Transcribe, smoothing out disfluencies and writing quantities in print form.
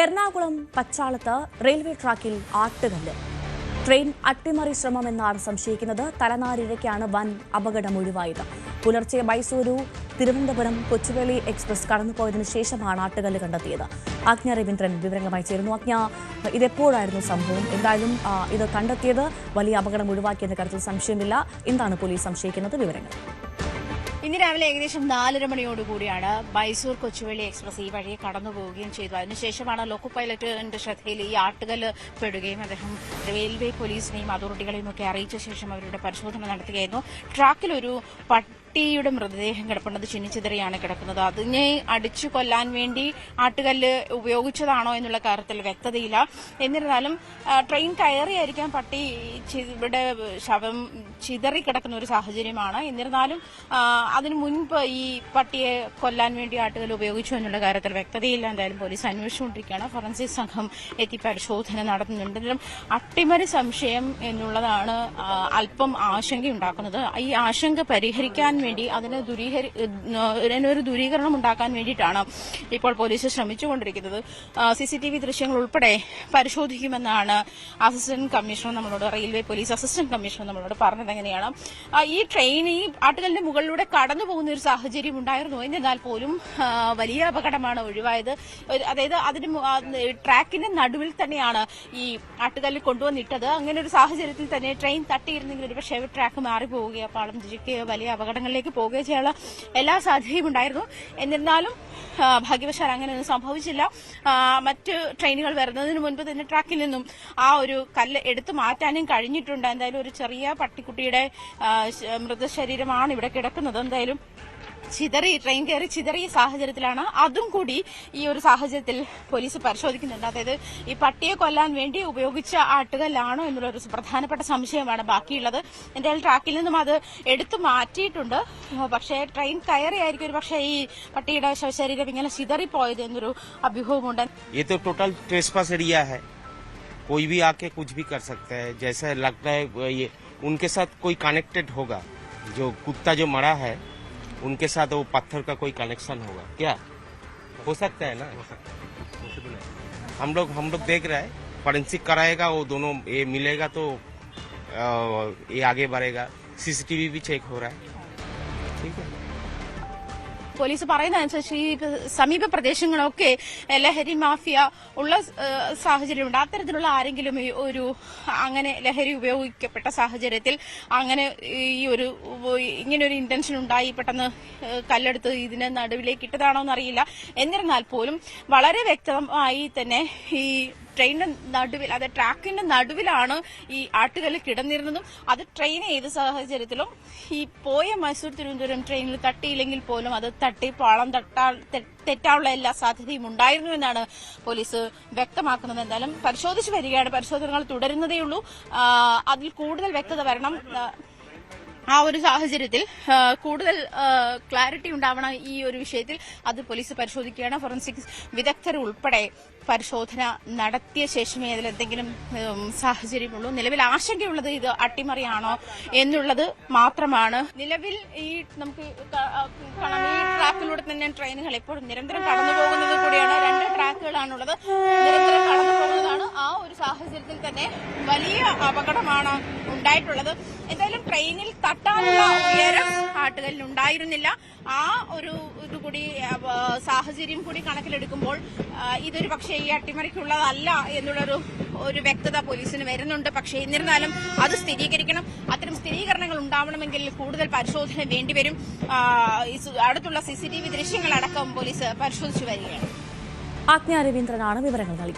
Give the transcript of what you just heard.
Ernakulam പച്ചാളത്ത് railway ട്രാക്കിൽ ആട്ടുകല്ല്. Train അട്ടിമറി ശ്രമമെന്നാണ് സംശയിക്കുന്നത്. തലനാരിഴയ്ക്കാണ് വൻ അപകടം ഒഴിവായത്. പുലർച്ചെ മൈസൂരു തിരുവനന്തപുരം കൊച്ചുവേളി എക്സ്പ്രസ് കടന്നുപോയതിനു ശേഷമാണ് ആട്ടുകല്ല് കണ്ടെത്തിയത്. ആജ്ഞ രവീന്ദ്രൻ വിവരങ്ങളുമായി ചേരുന്നു. ആജ്ഞ, ഇതെപ്പോഴായിരുന്നു സംഭവം? എന്തായാലും ഇത് കണ്ടെത്തിയത് വലിയ അപകടം ഒഴിവാക്കിയെന്ന കാര്യത്തിൽ സംശയമില്ല. എന്താണ് പോലീസ് സംശയിക്കുന്നത്? വിവരങ്ങൾ. ഇന്ന് രാവിലെ ഏകദേശം 4:30 മണിയോടുകൂടിയാണ് മൈസൂർ കൊച്ചുവേളി എക്സ്പ്രസ് ഈ വഴിയെ കടന്നു പോവുകയും ചെയ്തു. അതിനുശേഷമാണ് ലോക്കോ പൈലറ്റിന്റെ ശ്രദ്ധയിൽ ഈ ആട്ടുകല്ല് പെടുകയും അദ്ദേഹം റെയിൽവേ പോലീസിനെയും അതോറിറ്റികളെയും ഒക്കെ അറിയിച്ച ശേഷം അവരുടെ പരിശോധന നടത്തുകയായിരുന്നു. ട്രാക്കിലൊരു പട്ടിയുടെ മൃതദേഹം കിടപ്പുണ്ട്. ചിന്നിച്ചിതറിയാണ് കിടക്കുന്നത്. അതിനെ അടിച്ചു കൊല്ലാൻ വേണ്ടി ആട്ടുകല്ല് ഉപയോഗിച്ചതാണോ എന്നുള്ള കാര്യത്തിൽ വ്യക്തതയില്ല. എന്നിരുന്നാലും ട്രെയിൻ കയറിയായിരിക്കാം പട്ടി ഇവിടെ ശവം ചിതറിക്കിടക്കുന്ന ഒരു സാഹചര്യമാണ്. എന്നിരുന്നാലും അതിനു മുൻപ് ഈ പട്ടിയെ കൊല്ലാൻ വേണ്ടി ആട്ടുകല്ല് ഉപയോഗിച്ചു എന്നുള്ള കാര്യത്തിൽ വ്യക്തതയില്ല. എന്തായാലും പോലീസ് അന്വേഷിച്ചുകൊണ്ടിരിക്കുകയാണ്. ഫോറൻസിക് സംഘം എത്തി പരിശോധന നടത്തുന്നുണ്ട്. അട്ടിമറി സംശയം എന്നുള്ളതാണ് അല്പം ആശങ്കയുണ്ടാക്കുന്നത്. ഈ ആശങ്ക പരിഹരിക്കാൻ വേണ്ടി അതിനൊരു ദൂരീകരണം ഉണ്ടാക്കാൻ വേണ്ടിയിട്ടാണ് ഇപ്പോൾ പോലീസ് ശ്രമിച്ചുകൊണ്ടിരിക്കുന്നത്. സിസിടിവി ദൃശ്യങ്ങൾ ഉൾപ്പെടെ പരിശോധിക്കുമെന്നാണ് അസിസ്റ്റന്റ് കമ്മീഷണർ നമ്മളോട്, റെയിൽവേ പോലീസ് അസിസ്റ്റന്റ് കമ്മീഷണർ നമ്മളോട് പറഞ്ഞത്. എങ്ങനെയാണ് ഈ ട്രെയിൻ ഈ ആട്ടുകല്ലിന്റെ മുകളിലൂടെ കടന്നു പോകുന്ന ഒരു സാഹചര്യം ഉണ്ടായിരുന്നു. എന്നിരുന്നാൽ പോലും വലിയ അപകടമാണ് ഒഴിവായത്. അതായത് അതിന് ട്രാക്കിന്റെ നടുവിൽ തന്നെയാണ് ഈ ആട്ടുകല്ല് കൊണ്ടുവന്നിട്ടത്. അങ്ങനെ ഒരു സാഹചര്യത്തിൽ തന്നെ ട്രെയിൻ തട്ടിയിരുന്നെങ്കിൽ ഒരു പക്ഷേ ട്രാക്ക് മാറിപ്പോവുകയോ പാളം തിരിക്കുകയോ വലിയ അപകടങ്ങളിലേക്ക് പോവുകയോ ചെയ്യാനുള്ള എല്ലാ സാധ്യതയും ഉണ്ടായിരുന്നു. എന്നിരുന്നാലും ഭാഗ്യവശാൽ അങ്ങനെയൊന്നും സംഭവിച്ചില്ല. മറ്റ് ട്രെയിനുകൾ വരുന്നതിന് മുൻപ് തന്നെ ട്രാക്കിൽ നിന്നും ആ ഒരു കല്ല് എടുത്തു മാറ്റാനും കഴിഞ്ഞിട്ടുണ്ട്. എന്തായാലും ഒരു ചെറിയ പട്ടിക്കുട്ടിയുടെ മൃതശരീരമാണ് ഇവിടെ കിടക്കുന്നത്. എന്തായാലും ട്രെയിൻ കയറി ചിതറിയ സാഹചര്യത്തിലാണ്. അതും കൂടി ഈ ഒരു സാഹചര്യത്തിൽ പോലീസ് പരിശോധിക്കുന്നുണ്ട്. അതായത് ഈ പട്ടിയെ കൊല്ലാൻ വേണ്ടി ഉപയോഗിച്ച ആട്ടുകല്ലാണോ എന്നുള്ളൊരു പ്രധാനപ്പെട്ട സംശയമാണ് ബാക്കിയുള്ളത്. എന്തായാലും ട്രാക്കിൽ നിന്നും അത് എടുത്തു മാറ്റിയിട്ടുണ്ട്. പക്ഷേ ട്രെയിൻ കയറിയായിരിക്കും ഒരു പക്ഷേ ഈ പട്ടിയുടെ ശവശരീരം ഇങ്ങനെ ചിതറിപ്പോയത് എന്നൊരു അഭ്യൂഹമുണ്ട്. टोटल ट्रेसपास एरिया है, कोई भी आके कुछ भी कर सकता है. जैसा लगता है ये उनके साथ कोई कनेक्टेड होगा. जो कुत्ता जो मरा है उनके साथ वो पत्थर का कोई कनेक्शन होगा. क्या हो सकता है ना? हम लोग देख रहे हैं, फॉरेंसिक कराएगा, वो दोनों ये मिलेगा तो ये आगे बढ़ेगा. सीसीटीवी भी चेक हो रहा है. ठीक है. പോലീസ് പറയുന്നതനുസരിച്ച് ഈ സമീപ പ്രദേശങ്ങളൊക്കെ ലഹരി മാഫിയ ഉള്ള സാഹചര്യമുണ്ട്. അത്തരത്തിലുള്ള ആരെങ്കിലും ഒരു അങ്ങനെ ലഹരി ഉപയോഗിക്കപ്പെട്ട സാഹചര്യത്തിൽ അങ്ങനെ ഇങ്ങനെ ഒരു ഇന്റൻഷൻ ഉണ്ടായി പെട്ടെന്ന് കല്ലെടുത്ത് ഇതിനെ നടുവിലേക്ക് ഇട്ടതാണോ എന്നറിയില്ല. എന്നിരുന്നാൽ പോലും വളരെ വ്യക്തമായി തന്നെ ഈ ട്രെയിനിന്റെ നടുവിൽ, അതായത് ട്രാക്കിന്റെ നടുവിലാണ് ഈ ആട്ടുകല്ല് കിടന്നിരുന്നതും അത് ട്രെയിൻ ഏത് സാഹചര്യത്തിലും ഈ പോയ മൈസൂർ തിരുവനന്തപുരം ട്രെയിനിൽ തട്ടിയില്ലെങ്കിൽ പോലും അത് തട്ടി പാളം തെറ്റാനുള്ള എല്ലാ സാധ്യതയും ഉണ്ടായിരുന്നു എന്നാണ് പോലീസ് വ്യക്തമാക്കുന്നത്. എന്തായാലും പരിശോധിച്ചു വരികയാണ്. പരിശോധനകൾ തുടരുന്നതേയുള്ളൂ. അതിൽ കൂടുതൽ വ്യക്തത വരണം. ആ ഒരു സാഹചര്യത്തിൽ കൂടുതൽ ക്ലാരിറ്റി ഉണ്ടാവണം ഈ ഒരു വിഷയത്തിൽ. അത് പോലീസ് പരിശോധിക്കുകയാണ്. ഫോറൻസിക് വിദഗ്ധർ ഉൾപ്പെടെ പരിശോധന നടത്തിയ ശേഷമേ അതിലെന്തെങ്കിലും സാഹചര്യമുള്ളൂ. നിലവിൽ ആശങ്കയുള്ളത് ഇത് അട്ടിമറിയാണോ എന്നുള്ളത് മാത്രമാണ്. നിലവിൽ ഈ നമുക്ക് കാണാം, ഈ ട്രാക്കിലൂടെ തന്നെ ട്രെയിനുകൾ എപ്പോഴും നിരന്തരം കടന്നു പോകുന്നത് കൂടിയാണ്. 2 ട്രാക്കുകളാണുള്ളത്, നിരന്തരം കടന്നു പോകുന്നതാണ്. ആ ഒരു സാഹചര്യത്തിൽ തന്നെ വലിയ അപകടമാണ് ഉണ്ടായിട്ടുള്ളത്. എന്തായാലും ട്രെയിനിൽ തട്ടാനുള്ള ഉയരം ആട്ടുകല്ലിനുണ്ടായിരുന്നില്ല. ആ ഒരു ഇതുകൂടി സാഹചര്യം കൂടി കണക്കിലെടുക്കുമ്പോൾ ഇതൊരു പക്ഷേ ഈ അട്ടിമറിക്കുള്ളതല്ല എന്നുള്ളൊരു വ്യക്തത പോലീസിന് വരുന്നുണ്ട്. പക്ഷേ എന്നിരുന്നാലും അത് സ്ഥിരീകരിക്കണം. അത്തരം സ്ഥിരീകരണങ്ങൾ ഉണ്ടാവണമെങ്കിൽ കൂടുതൽ പരിശോധന വേണ്ടിവരും. അടുത്തുള്ള CCTV ദൃശ്യങ്ങളടക്കം പോലീസ് പരിശോധിച്ചു വരികയാണ്. ആജ്ഞ രവീന്ദ്രനാണ് വിവരങ്ങൾ നൽകിയത്.